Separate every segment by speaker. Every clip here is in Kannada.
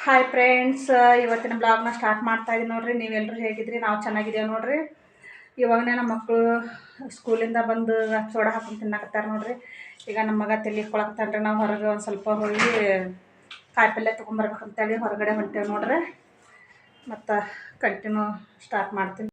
Speaker 1: ಹಾಯ್ ಫ್ರೆಂಡ್ಸ್, ಇವತ್ತಿನ ಬ್ಲಾಗ್ನ ಸ್ಟಾರ್ಟ್ ಮಾಡ್ತಾ ಇದ್ದೀನಿ ನೋಡ್ರಿ. ನೀವೆಲ್ಲರೂ ಹೇಗಿದ್ರಿ? ನಾವು ಚೆನ್ನಾಗಿದ್ದೇವೆ ನೋಡ್ರಿ. ಇವಾಗನೇ ನಮ್ಮ ಮಕ್ಕಳು ಸ್ಕೂಲಿಂದ ಬಂದು ಸೋಡಾ ಹಾಕೊಂಡು ತಿನ್ನಕತ್ತಾರೆ ನೋಡ್ರಿ. ಈಗ ನಮ್ಮ ಮಗ ತೆಲಿಕೊಳಕತ್ತಾನ್ರಿ. ನಾವು ಹೊರಗೆ ಒಂದು ಸ್ವಲ್ಪ ಹೋಗಿ ಕಾಯಿಪಲ್ಯ ತೊಗೊಂಬರ್ಬೇಕಂತೇಳಿ ಹೊರಗಡೆ ಹೊಂಟೇವೆ ನೋಡ್ರಿ. ಮತ್ತು ಕಂಟಿನ್ಯೂ ಸ್ಟಾರ್ಟ್ ಮಾಡ್ತೀನಿ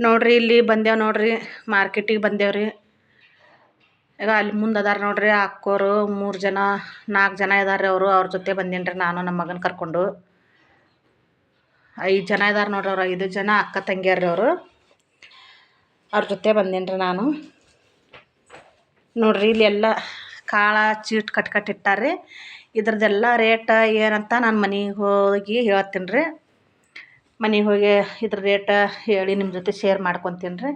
Speaker 1: ನೋಡ್ರಿ. ಇಲ್ಲಿ ಬಂದೇವು ನೋಡ್ರಿ, ಮಾರ್ಕೆಟಿಗೆ ಬಂದೇವ್ರಿ. ಈಗ ಅಲ್ಲಿ ಮುಂದೆ ಅದಾರ ನೋಡ್ರಿ ಅಕ್ಕೋರು 3 ಜನ 4 ಜನ ಇದಾರೆ. ಅವ್ರ ಜೊತೆ ಬಂದೀನಿ ರೀ ನಾನು ನಮ್ಮ ಮಗನ ಕರ್ಕೊಂಡು. 5 ಜನ ಇದಾರೆ ನೋಡ್ರಿ. ಅವ್ರು 5 ಜನ ಅಕ್ಕ ತಂಗಿಯರ್ರಿ. ಅವ್ರ ಜೊತೆ ಬಂದೀನಿ ರೀ ನಾನು. ನೋಡ್ರಿ ಇಲ್ಲಿ ಎಲ್ಲ ಕಾಳ ಚೀಟ್ ಕಟ್ಟಿಟ್ಟಾರ್ರಿ. ಇದ್ರದ್ದೆಲ್ಲ ರೇಟ್ ಏನಂತ ನಾನು ಮನೆಗೆ ಹೋಗಿ ಹೇಳ್ತೀನಿ ರೀ. ಮನೆಗೆ ಹೋಗಿ ಇದ್ರ ರೇಟ್ ಹೇಳಿ ನಿಮ್ಮ ಜೊತೆ ಶೇರ್ ಮಾಡ್ಕೊತೀನಿ ರೀ.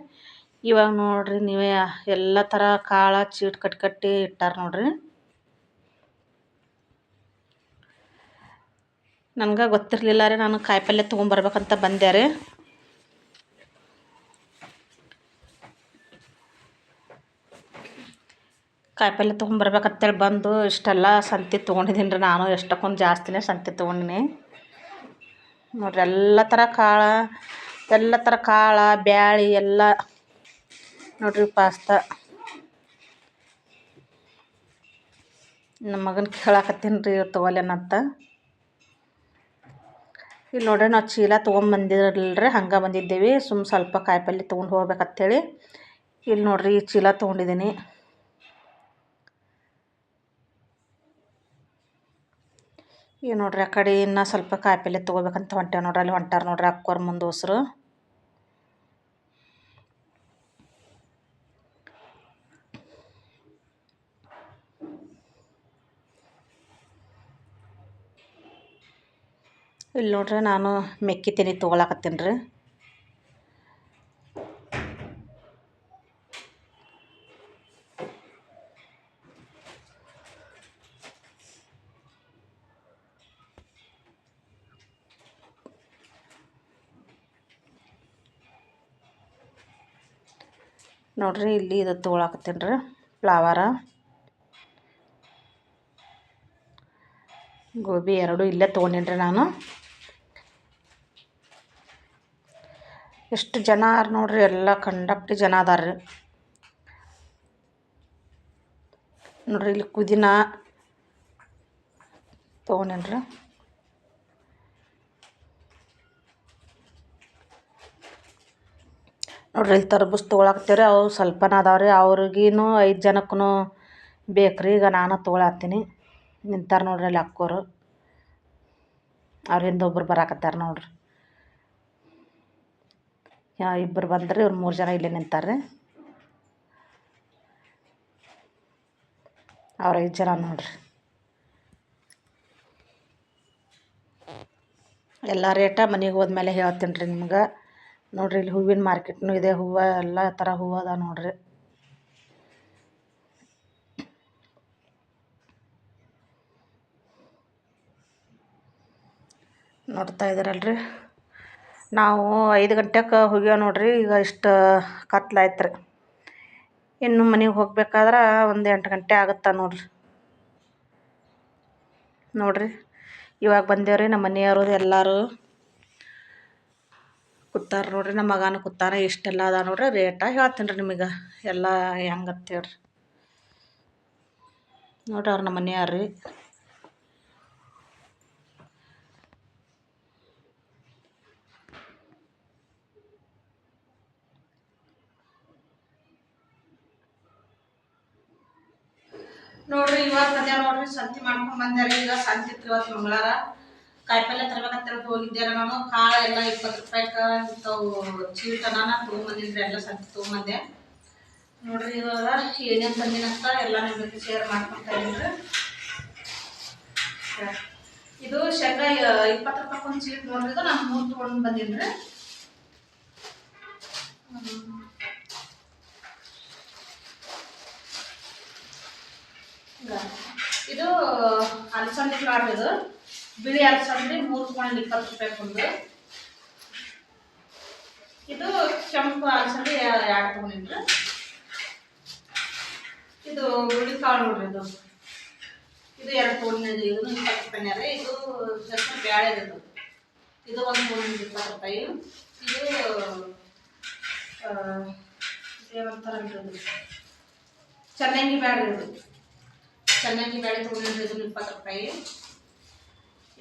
Speaker 1: ಇವಾಗ ನೋಡ್ರಿ ನೀವೇ ಎಲ್ಲ ಥರ ಕಾಳ ಚೀಟ್ ಕಟ್ಟಿ ಇಟ್ಟಾರ ನೋಡ್ರಿ. ನನಗೆ ಗೊತ್ತಿರಲಿಲ್ಲ ರೀ. ನಾನು ಕಾಯಿಪಲ್ಯ ತೊಗೊಂಬರ್ಬೇಕಂತ ಬಂದೆ ರೀ. ಕಾಯಿಪಲ್ಯ ತೊಗೊಂಬರ್ಬೇಕಂತೇಳಿ ಬಂದು ಇಷ್ಟೆಲ್ಲ ಸಂತಿ ತೊಗೊಂಡಿದ್ದೀನಿ ರೀ. ನಾನು ಎಷ್ಟಕ್ಕೊಂದು ಜಾಸ್ತಿನೇ ಸಂತಿ ತೊಗೊಂಡಿನಿ ನೋಡ್ರಿ. ಎಲ್ಲ ಥರ ಕಾಳ ಬ್ಯಾಳಿ ಎಲ್ಲ ನೋಡ್ರಿ. ಪಾಸ್ತಾ ನಮ್ಮ ಮಗನ ಕೇಳಾಕತ್ತೀನಿ ರೀ ತೊಗೊಲೇನಂತ. ಇಲ್ಲಿ ನೋಡ್ರಿ ನಾವು ಚೀಲ ತೊಗೊಂಬಂದಿರಲಿಲ್ಲ ಹಂಗೆ ಬಂದಿದ್ದೇವೆ. ಸ್ವಲ್ಪ ಕಾಯಿಪಲ್ಯ ತೊಗೊಂಡು ಹೋಗ್ಬೇಕಂತೇಳಿ ಇಲ್ಲಿ ನೋಡ್ರಿ ಈ ಚೀಲ ತೊಗೊಂಡಿದ್ದೀನಿ. ಈಗ ನೋಡ್ರಿ ಆ ಕಡೆ ಇನ್ನೂ ಸ್ವಲ್ಪ ಕಾಯಿಪಲ್ಯ ತೊಗೋಬೇಕಂತ ಹೊಂಟೇವೆ ನೋಡ್ರಿ. ಅಲ್ಲಿ ಹೊಂಟಾರ ನೋಡ್ರಿ ಅಕ್ಕೋರು ಮುಂದೋಸ್ರು. ಇಲ್ಲಿ ನೋಡ್ರಿ ನಾನು ಮೆಕ್ಕಿ ತೆನಿ ತೊಗೊಳಕತ್ತೀನಿ ರೀ. ನೋಡ್ರಿ ಇಲ್ಲಿ ಇದು ತೊಗೊಳಕತ್ತೀನಿ ರೀ. ಫ್ಲವರ ಗೋಬಿ 2 ಇಲ್ಲೇ ತೊಗೊಂಡಿನಿ ರೀ ನಾನು. ಎಷ್ಟು ಜನ ನೋಡ್ರಿ, ಎಲ್ಲ ಕಂಡಪ್ಟಿ ಜನ ಅದಾರ ರೀ. ನೋಡ್ರಿ ಇಲ್ಲಿ ಪುದೀನ ತೊಗೊಂಡೇನಿ ರೀ. ನೋಡ್ರಿ ಇಲ್ಲಿ ತರಬೂಜ್ ತೊಗೊಳಕತ್ತೀವಿ ರೀ. ಅವು ಸ್ವಲ್ಪನ ಅದಾವ್ರಿ. ಅವ್ರಿಗೇನು 5 ಜನಕ್ಕೂ ಬೇಕ್ರಿ. ಈಗ ನಾನು ತೊಗೊಳತ್ತೀನಿ. ನಿಂತಾರ ನೋಡ್ರಿ ಅಲ್ಲಿ ಅಕ್ಕೋರು. ಅವ್ರ ಹಿಂದೆ ಒಬ್ರು ಬರಾಕತ್ತಾರ ನೋಡ್ರಿ. ಇಬ್ಬರು ಬಂದ್ರಿ. ಇವ್ರು 3 ಜನ ಇಲ್ಲೇ ನಿಂತಾರ್ರಿ. ಅವ್ರ 5 ಜನ ನೋಡ್ರಿ. ಎಲ್ಲ ರೇಟ ಮನೆಗೆ ಹೋದ್ಮೇಲೆ ಹೇಳ್ತೀನಿ ರೀ ನಿಮ್ಗೆ. ನೋಡ್ರಿ ಇಲ್ಲಿ ಹೂವಿನ ಮಾರ್ಕೆಟ್ನು ಇದೆ. ಹೂವು ಎಲ್ಲ ಥರ ಹೂವು ಅದ ನೋಡ್ರಿ. ನೋಡ್ತಾ ಇದ್ದೀರಲ್ರಿ. ನಾವು 5 ಗಂಟೆಗೆ ಹೋಗ್ಯಾವ ನೋಡ್ರಿ. ಈಗ ಇಷ್ಟು ಕತ್ಲಾಯ್ತು ರೀ. ಇನ್ನು ಮನೆಗೆ ಹೋಗ್ಬೇಕಾದ್ರೆ ಒಂದು 8 ಗಂಟೆ ಆಗುತ್ತಾ ನೋಡ್ರಿ. ನೋಡ್ರಿ ಇವಾಗ ಬಂದೇವ್ರಿ. ನಮ್ಮ ಮನೆಯವರು ಎಲ್ಲರೂ ಕೂತಾರ ನೋಡ್ರಿ. ನಮ್ಮ ಮಗನೂ ಕೂತಾರ. ಇಷ್ಟೆಲ್ಲ ಅದ ನೋಡ್ರಿ. ರೇಟ ಹೇಳ್ತೀನಿ ರೀ ನಿಮಗೆ ಎಲ್ಲ ಹೆಂಗಂತ ಹೇಳ್ರಿ. ನೋಡ್ರಿ ಅವ್ರು ನಮ್ಮ ಮನೆಯವ್ರು ರೀ. ನೋಡ್ರಿ ಇವಾಗ ಬಂದ್ಯಾರ ನೋಡ್ರಿ. ಸಂತಿ ಮಾಡ್ಕೊಂಡು ಬಂದ್ಯಾರ. ಈಗ ಸಂತಿ ಇತ್ತು ಇವತ್ತು ಮಂಗಳವಾರ. ಕಾಯಿಪಲ್ಯ ತರ್ಬೇಕಂತ ಹೋಗಿದ್ದೆ ನಾನು. ಕಾಳ ಎಲ್ಲ 20 ರೂಪಾಯಿಗೆ ಇಂಥವು ಚೀಟನ ತೊಗೊಂಬಂದಿದ್ರಿ. ಎಲ್ಲ ಸಂತಿ ತೊಗೊಂಬಂದೆ ನೋಡ್ರಿ. ಇವಾಗ ಏನೇನು ತಂದಿನಂತ ಎಲ್ಲ ನಿಮ್ಮ ಜೊತೆ ಶೇರ್ ಮಾಡ್ಕೊತಾ ಇದ್ದೀನಿ. ಇದು ಶೇಂಗಾ 20 ರೂಪಾಯಿಗೊಂದು ಚೀಟ್ ನೋಡ್ರಿ. ಇದು ನಾನು 3 ತೊಗೊಂಡು ಬಂದೀನಿ ರೀ. ಇದು ಅಲಸಂದಿ ಕಾಳು. ಇದು ಬಿಳಿ ಅಲಸಂದಿ 3 ತೊಗೊಂಡು 20 ರೂಪಾಯಿಗೊಂದು. ಇದು ಕೆಂಪು ಅಲಸಂದಿ 2 ತೊಗೊಂಡಿನಿ ರೀ. ಇದು ಹುಳಿ ಕಾಳು ನೋಡ್ರಿ. ಇದು ಇದು 2 ತೊಗೊಂಡಿನಿ. ಇದು 20 ರೂಪಾಯಿನೇ ರೀ. ಇದು ಹೆಸರು ಬ್ಯಾಳೆ ಇದು. ಇದು ಒಂದು ತೊಗೊಂಡಿನಿ 20 ರೂಪಾಯಿ. ಇದು ಏನಂತಾರಲ್ರಿ ಇದು ಚನ್ನಂಗಿ ಬ್ಯಾಳೆ ಇದು. ಚನ್ನಂಗಿ ಬ್ಯಾಳೆ ತೊಗೊಂಡಿನಿ. ಇದು 20 ರೂಪಾಯಿ.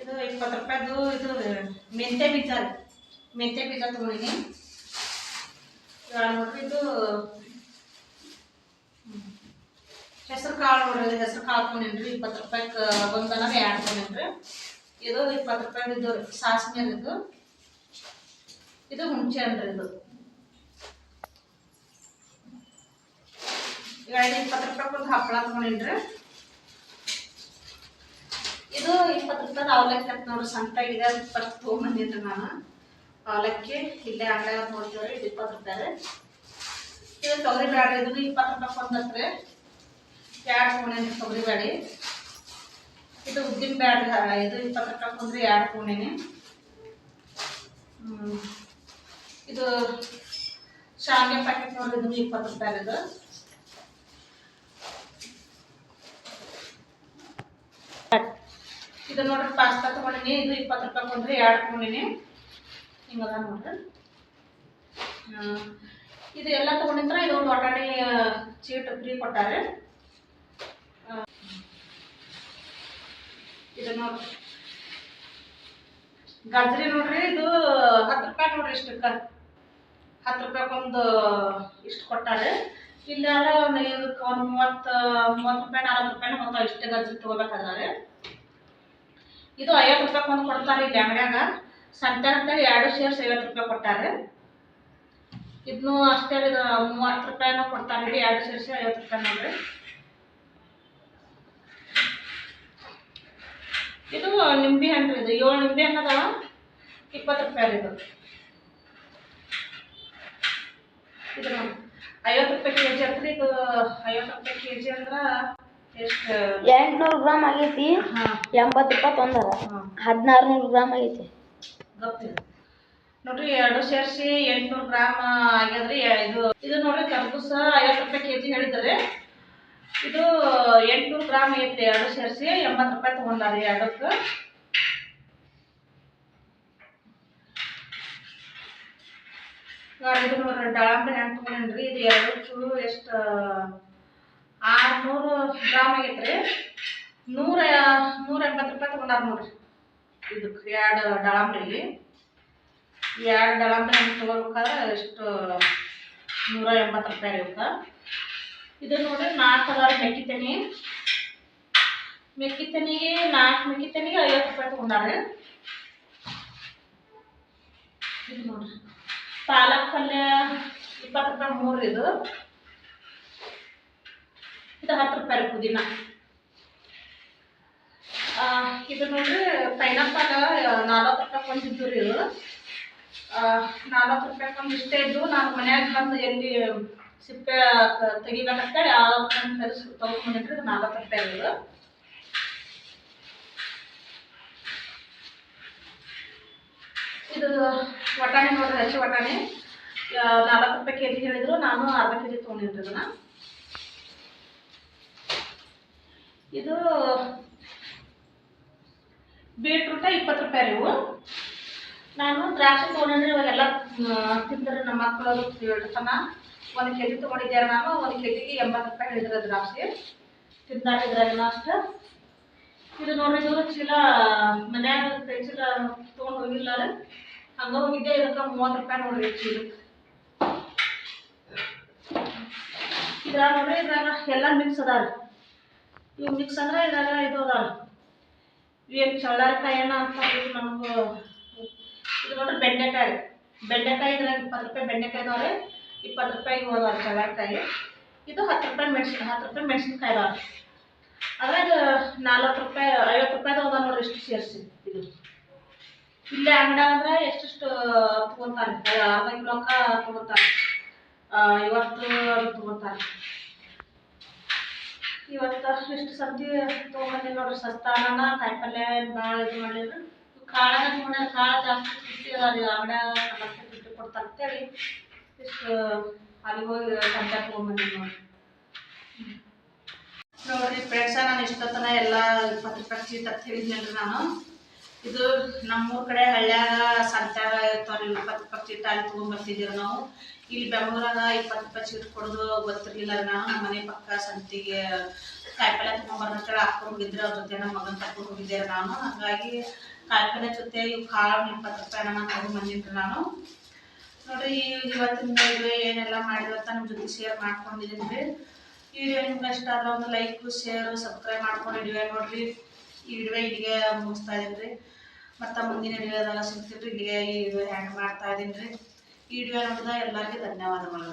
Speaker 1: ಇದು 20 ರೂಪಾಯಿದು ಇದು ಮೆಂತ್ಯ ಬೀಜ ರೀ. ಮೆಂತ್ಯ ಬೀಜ ತೊಗೊಂಡಿನಿ. ನೋಡ್ರಿ ಇದು ಹೆಸರು ಕಾಳು ನೋಡ್ರಿ. ಇದು ಹೆಸರು ಕಾಳು ತೊಗೊಂಡಿನಿ. 20 ರೂಪಾಯಿಗೆ ಒಂದನ 2 ತೊಗೊಂಡಿನಿ. ಇದು 20 ರೂಪಾಯಿ ಇದು ಸಾಸಿವೆ ಇದು. ಇದು ಹುಣಸೆ ಹಣ್ಣು ಇದು. ಈಗ 20 ರೂಪಾಯಿ ಒಂದು ಹಪ್ಪಳ ತೊಗೊಂಡಿನಿ. ಇದು 20 ರೂಪಾಯಿ ಅವಲಕ್ಕಿ ಅಂತ ನೋಡ್ರಿ. ಸಂತಾಗಿದೆ 20 ತೊಗೊಂಬಂದಿನ್ರಿ ನಾನು. ಅವಲಕ್ಕಿ ಇಲ್ಲೇ ಅಂಗಡಿಯಾಗ ನೋಡ್ತೀವ್ರಿ. ಇದು 20 ರೂಪಾಯಿ. ಇದು ತೊಗರಿ ಬ್ಯಾಳೆ. ಇದು 20 ರೂಪಾಯಿ ಒಂದತ್ರಿ. 2 ತೊಗೊಂಡಿನಿ ತೊಗರಿ ಬ್ಯಾಳೆ. ಇದು ಉದ್ದಿನ ಬ್ಯಾಳೆ. ಇದು 20 ರೂಪಾಯಿ ಒಂದ್ರಿ 2 ತೊಗೊಂಡಿನಿ. ಇದು ಶಾವಿಗೆ ಪ್ಯಾಕೆಟ್ ನೋಡ್ರಿ. ಇದು 20 ರೂಪಾಯಿ. ಇದು ನೋಡ್ರಿ ಪಾಸ್ತಾ ತೊಗೊಂಡಿನಿ. ಇದು 20 ರೂಪಾಯಿ ಒಂದ್ರಿ 2 ತೊಗೊಂಡಿನಿ. ಹಿಂಗದ ನೋಡ್ರಿ. ಇದು ಎಲ್ಲ ತೊಗೊಂಡಿದ್ರೆ ಇದು ಒಂದು ಒಟಾಣಿ ಚೀಟ್ ಫ್ರೀ ಕೊಟ್ಟಾರೆ. ಇದು ನೋಡ್ರಿ ಗಜ್ರಿ ನೋಡ್ರಿ. ಇದು 10 ರೂಪಾಯಿ ನೋಡ್ರಿ. ಇಷ್ಟಕ್ಕೆ 10 ರೂಪಾಯಿ ಒಂದು ಇಷ್ಟು ಕೊಟ್ಟಾರೆ. ಇಲ್ಲಿ ಇದಕ್ಕೆ ಒಂದು 30 ರೂಪಾಯಿ 40 ರೂಪಾಯಿ ಮತ್ತು ಇಷ್ಟು ಗಜ್ರಿ ತೊಗೋಬೇಕಾದ್ರೆ. ಇದು 50 ರೂಪಾಯಿ ಒಂದು ಕೊಡ್ತಾರೆ ಇಲ್ಲಿ ಅಂಗಡಿಯಾಗ. ಸಂತೆ ಅಂತೇಳಿ 2 ಸೇರ್ಸಿ 50 ರೂಪಾಯಿ ಕೊಟ್ಟಾರೆ. ಇದನ್ನು ಅಷ್ಟೇ ಇದು 30 ರೂಪಾಯಿನೂ ಕೊಡ್ತಾರೆ. 2 ಸೇರ್ಸಿ 50 ರೂಪಾಯಿ ನೋಡ್ರಿ. ಇದು ನಿಂಬೆ ಹಣ್ಣು. ಇದು 7 ನಿಂಬೆ ಹಣ್ಣು ಅದಾವ. 20 ರೂಪಾಯಿ ಇದು. ಇದು ನೋಡಿ 50 ರೂಪಾಯಿ ಕೆಜಿ ಅಂತ್ರಿ. ಇದು 50 ರೂಪಾಯಿ ಕೆಜಿ ಅಂದ್ರೆ ಎಷ್ಟು
Speaker 2: 800 ಗ್ರಾಮ್ ಆಗೈತಿ. 80 ರೂಪಾಯಿ ತೊಂದರೆ. 1600 ಗ್ರಾಮ್ ಆಗೈತಿ.
Speaker 1: ಗೊತ್ತಿದೆ ನೋಡ್ರಿ. 2 ಸೇರಿಸಿ 800 ಗ್ರಾಮ್ ಆಗ್ಯದ್ರಿ. ಇದು ನೋಡ್ರಿ ಕರ್ಬೂಸ 50 ರೂಪಾಯಿ ಕೆಜಿ ಹೇಳಿದ್ರೆ ಇದು 800 ಗ್ರಾಮ್ ಐತ್ರಿ. 2 ಸೇರಿಸಿ 80 ರೂಪಾಯಿ ತೊಗೊಂಡಾರಿ 2ಕ್ಕೆ. ಇದು ನೋಡ್ರಿ ದಾಳಂಬ್ರಿ ಹಣ್ಣು ತೊಗೊಂಡ್ರಿ. ಇದು 2 ಎಷ್ಟು 600 ಗ್ರಾಮ್ ಆಗೈತ್ರಿ. 180 ರೂಪಾಯಿ ತೊಗೊಂಡಾರ ನೋಡ್ರಿ. ಇದಕ್ಕೆ 2 ದಾಳಂಬ್ರಿಗೆ 2 ದಾಳಂಬ್ರಿ ಹಣ್ಣು ತೊಗೋಬೇಕಾದ್ರೆ ಎಷ್ಟು 180 ರೂಪಾಯಿ ಇರುತ್ತೆ. ಇದು ನೋಡ್ರಿ 4 ಅದಾವ ಮೆಕ್ಕಿತೆನಿ. ಮೆಕ್ಕಿತೆನಿಗೆ 4 ಮೆಕ್ಕಿತೆನಿಗೆ 50 ರೂಪಾಯಿ ತೊಗೊಂಡಾರೆ. ಇದು ನೋಡ್ರಿ ಪಾಲಕ್ ಪಲ್ಯ 20 ರೂಪಾಯಿ 3 ಇದು. ಇದು 10 ರೂಪಾಯಿ ಪುದೀನ. ಇದು ನೋಡ್ರಿ ಪೈನಾಪಲ್ 40 ರೂಪಾಯಿ ಒಂದಿದ್ದು ರೀ. ಇದು 40 ರೂಪಾಯಿ ಒಂದು ಇಷ್ಟೇ ಇದ್ದು. ನಾನು ಮನ್ಯಾಗ ಬಂದು ಎಲ್ಲಿ ಸಿಪ್ಪೆ ತೆಗಿಬೇಕಂತೇಳಿ ತೊಗೊಂಡ್ಬಂದಿನ್ರಿ. ಇದು 40 ರೂಪಾಯಿ ಇದು. ಇದು ವಟಾಣಿ ನೋಡ್ರಿ. ಹಸಿ ವಟಾಣಿ 40 ರೂಪಾಯಿ ಕೆಜಿ ಹೇಳಿದ್ರು. ನಾನು ಅರ್ಧ ಕೆಜಿ ತೊಗೊಂಡಿನ್ರಿ ಇದನ್ನ. ಇದು ಬೀಟ್ರೂಟ 20 ರೂಪಾಯಿ ಇವು. ನಾನು ದ್ರಾಕ್ಷಿ ತೊಗೊಂಡ್ರಿ. ಇವಾಗೆಲ್ಲ ತಿಂದ್ರೆ ನಮ್ಮ ಮಕ್ಕಳು ಹೇಳ್ತಾನ 1 ಕೆಜಿ ತೊಗೊಂಡಿದ್ದೆ ನಾನು. 1 ಕೆಜಿಗೆ 80 ರೂಪಾಯಿ ಹೇಳಿದ್ರೆ ದ್ರಾಕ್ಷಿ ತಿಂತಾರೆ ಇದ್ರಾಗೆಲ್ಲ ಅಷ್ಟು. ಇದು ನೋಡ್ರಿ ಇದು ಚೀಲ ಮನ್ಯಾಗ ಕೈ ಚೀಲ ತೊಗೊಂಡು ಹೋಗಿಲ್ಲ ರೀ. ಹಂಗೆ ಹೋಗಿದ್ದೆ. ಇದಕ್ಕೆ 30 ರೂಪಾಯಿ ನೋಡ್ರಿ ಚೀಲಕ್ಕೆ. ಇದ್ರಾಗ ನೋಡ್ರಿ ಇದ್ರಾಗ ಎಲ್ಲ ಮಿಕ್ಸ್ ಅದಾವ ರೀ. ಇವು ಮಿಕ್ಸ್ ಅಂದ್ರೆ ಇದ್ರಾಗ ಇದು ಅದಾವ ಏನು ಚಳ್ಳಾರಕಾಯಿ ಏನೋ ಅಂತ ನಮ್ಗೆ. ಇದು ನೋಡ್ರಿ ಬೆಂಡೆಕಾಯಿ. ಬೆಂಡೆಕಾಯಿ ಇದ್ರಾಗ 20 ರೂಪಾಯಿ ಬೆಂಡೆಕಾಯಿ ಅದಾವ್ರಿ. 20 ರೂಪಾಯಿಗೆ ಹೋದವ್ರಿ ಚಳ್ಳಾರಕಾಯಿ. ಇದು 10 ರೂಪಾಯಿ 10 ರೂಪಾಯಿ ಮೆಣಸಿನ್ಕಾಯಿ ಅದಾವ. ಅದ್ರಾಗ 40 ರೂಪಾಯಿ 50 ರೂಪಾಯಿದು ಅದ ನೋಡ್ರಿ. ಇಷ್ಟು ಸೇರಿಸಿ ಇದು ಇಲ್ಲೇ ಅಂಗಡಿಯಾಗ ಅಂದ್ರೆ ಎಷ್ಟೆಷ್ಟು ತೊಗೊತಾರೆ. ಅರ್ಧ ಕಿಲೋಕ್ಕೆ ತೊಗೊತಾರೆ. 50 ಅದು ತೊಗೊತಾರೆ. ಇವತ್ತು ಇಷ್ಟು ಸಬ್ಜಿ ತೊಗೊಂಬಂದಿ ನೋಡ್ರಿ. ಸಸ್ತಾನ ಕಾಯಿಪಲ್ಯ ಭಾಳ ಇದು ಮಾಡಿದ್ರು. ಕಾಳಾಗ ತೊಗೊಂಡ್ರೆ ಕಾಳು ಜಾಸ್ತಿ ತುಟ್ಟಿ ಅದ ರೀ. ಅಂಗಡಿಯಾಗ 40 ತುಟ್ಟಿ ಕೊಡ್ತಾರೆ ಅಂತೇಳಿ ಇಷ್ಟು ಅಲ್ಲಿ ಹೋಗಿ ಸಂತೆ ತೊಗೊಂಬಂದಿ ನೋಡ್ರಿ. ನೋಡ್ರಿ ಫ್ರೆಂಡ್ಸ, ನಾನು ಇಷ್ಟೊತ್ತನ ಎಲ್ಲ 20 ರೂಪಾಯಿ ಚೀಟ್ ಅಂತ ಹೇಳಿದ್ನಲ್ರಿ ನಾನು. ಇದು ನಮ್ಮೂರ ಕಡೆ ಹಳ್ಳ್ಯಾಗ ಸಂತ್ಯಾಗ ಇರ್ತಾವ್ರಿ 20 ರೂಪಾಯಿ ಚೀಟ ಅಲ್ಲಿ ತೊಗೊಂಡ್ಬರ್ತಿದ್ದೀವಿ ನಾವು. ಇಲ್ಲಿ ಬೆಂಗಳೂರಾಗ 20 ರೂಪಾಯಿ ಚೀಟ್ ಕೊಡೋದು ಗೊತ್ತಿರಲಿಲ್ಲ ರೀ. ನಾನು ನಮ್ಮ ಮನೆ ಪಕ್ಕ ಸಂತಿಗೆ ಕಾಯಿಪಲ್ಲೆ ತೊಗೊಂಡ್ಬರ್ಬೇಕಾದ್ರೆ ಹಾಕೊಂಡು ಹೋಗಿದ್ರೆ ಅವ್ರ ಜೊತೆ ನಮ್ಮ ಮಗನ ಕರ್ಕೊಂಡು ಹೋಗಿದ್ದೆ ನಾನು. ಹಾಗಾಗಿ ಕಾಯಿಪಲ್ಲೆ ಜೊತೆ ಇವು ಕಾಳು 20 ರೂಪಾಯಿನ ನಾನು ತೊಗೊಂಡ್ಬಂದಿನಿ ನಾನು. ನೋಡಿರಿ, ಇವತ್ತಿನ ವಿಡಿಯೋ ಏನೆಲ್ಲ ಮಾಡಿದ್ರು ಅಂತ ನಿಮ್ಮ ಜೊತೆ ಶೇರ್ ಮಾಡ್ಕೊಂಡಿದ್ದೀನಿ ರೀ. ಈ ವಿಡಿಯೋ ನಿಮ್ಗೆ ಇಷ್ಟ ಆದ್ರೆ ಒಂದು ಲೈಕು, ಶೇರು, ಸಬ್ಸ್ಕ್ರೈಬ್ ಮಾಡ್ಕೊಂಡು ವಿಡಿಯೋ ನೋಡಿರಿ. ಈ ವಿಡಿಯೋ ಇಲ್ಲಿಗೆ ಮುಗಿಸ್ತಾ ಇದ್ದೀನಿ ರೀ. ಮತ್ತು ಮುಂದಿನ ವಿಡಿಯೋದಾಗ ಸಿಗ್ತೀವಿ. ಇಲ್ಲಿಗೆ ಈ ವಿಡಿಯೋ ಹ್ಯಾಂಡ್ ಮಾಡ್ತಾ ಇದ್ದೀನಿ ರೀ. ಈ ವಿಡಿಯೋ ನೋಡಿದ ಎಲ್ಲರಿಗೂ ಧನ್ಯವಾದಗಳು.